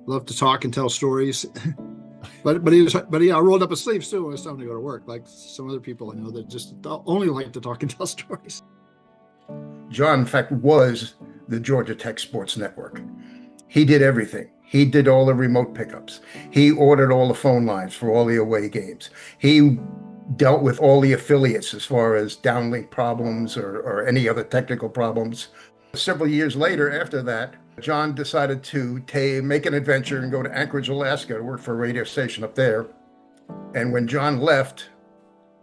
Loved to talk and tell stories. But he rolled up his sleeves too when it was time to go to work, like some other people I know that just only like to talk and tell stories. John, in fact, was the Georgia Tech Sports Network. He did everything. He did all the remote pickups. He ordered all the phone lines for all the away games. He dealt with all the affiliates as far as downlink problems or any other technical problems. Several years later, after that, John decided to make an adventure and go to Anchorage, Alaska to work for a radio station up there. And when John left,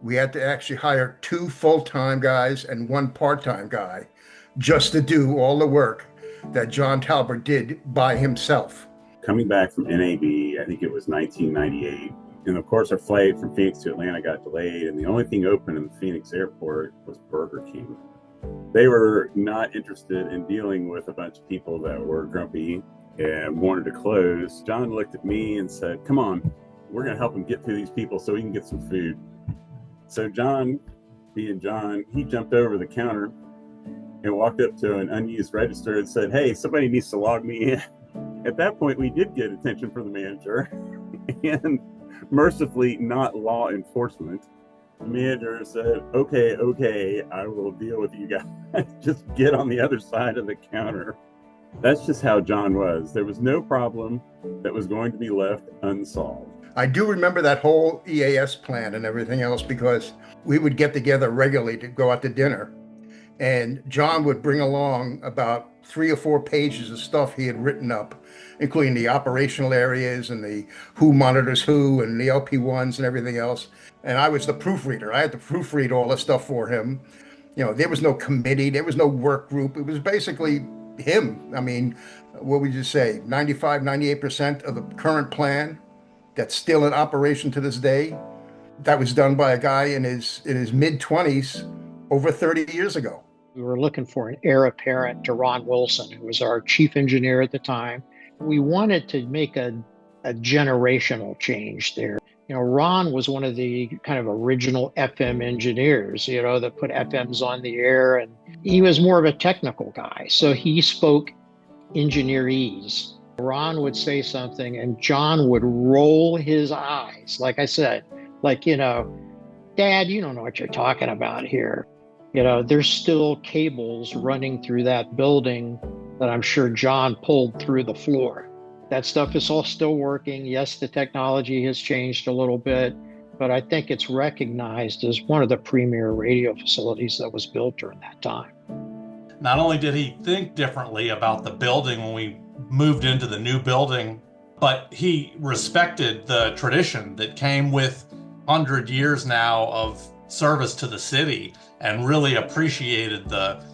we had to actually hire 2 full-time guys and 1 part-time guy just to do all the work that John Talbert did by himself. Coming back from NAB, I think it was 1998. And of course, our flight from Phoenix to Atlanta got delayed. And the only thing open in the Phoenix airport was Burger King. They were not interested in dealing with a bunch of people that were grumpy and wanted to close. John looked at me and said, "Come on, we're going to help him get through these people so we can get some food." So John, being John, he jumped over the counter and walked up to an unused register and said, "Hey, somebody needs to log me in." At that point, we did get attention from the manager, and mercifully not law enforcement. The manager said, okay, I will deal with you guys. Just get on the other side of the counter. That's just how John was. There was no problem that was going to be left unsolved. I do remember that whole EAS plan and everything else because we would get together regularly to go out to dinner. And John would bring along about 3 or 4 pages of stuff he had written up, including the operational areas and the who monitors who and the LP1s and everything else. And I was the proofreader. I had to proofread all the stuff for him. You know, there was no committee, there was no work group. It was basically him. I mean, what would you say, 95, 98% of the current plan that's still in operation to this day, that was done by a guy in his mid-20s over 30 years ago. We were looking for an heir apparent to Ron Wilson, who was our chief engineer at the time. We wanted to make a generational change there. You know, Ron was one of the kind of original FM engineers, you know, that put FMs on the air, and he was more of a technical guy. So he spoke engineerese. Ron would say something and John would roll his eyes. Like I said, like, you know, "Dad, you don't know what you're talking about here." You know, there's still cables running through that building that I'm sure John pulled through the floor. That stuff is all still working. Yes, the technology has changed a little bit, but I think it's recognized as one of the premier radio facilities that was built during that time. Not only did he think differently about the building when we moved into the new building, but he respected the tradition that came with 100 years now of service to the city and really appreciated the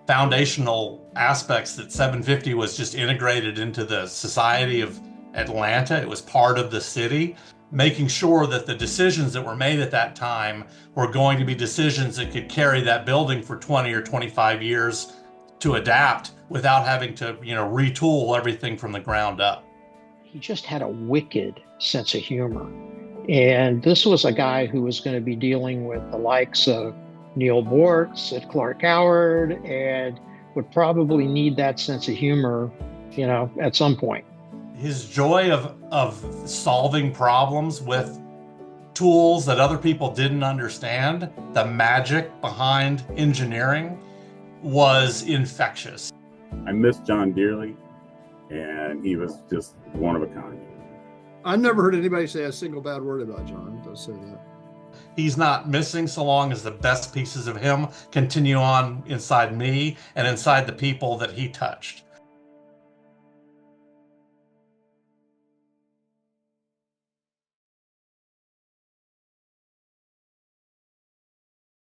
foundational aspects that 750 was just integrated into the society of Atlanta. It was part of the city, making sure that the decisions that were made at that time were going to be decisions that could carry that building for 20 or 25 years to adapt without having to, you know, retool everything from the ground up. He just had a wicked sense of humor. And this was a guy who was going to be dealing with the likes of Neil Bortz at Clark Howard and would probably need that sense of humor, you know, at some point. His joy of solving problems with tools that other people didn't understand, the magic behind engineering, was infectious. I miss John dearly, and he was just one of a kind. I've never heard anybody say a single bad word about John. Don't say that. He's not missing so long as the best pieces of him continue on inside me and inside the people that he touched.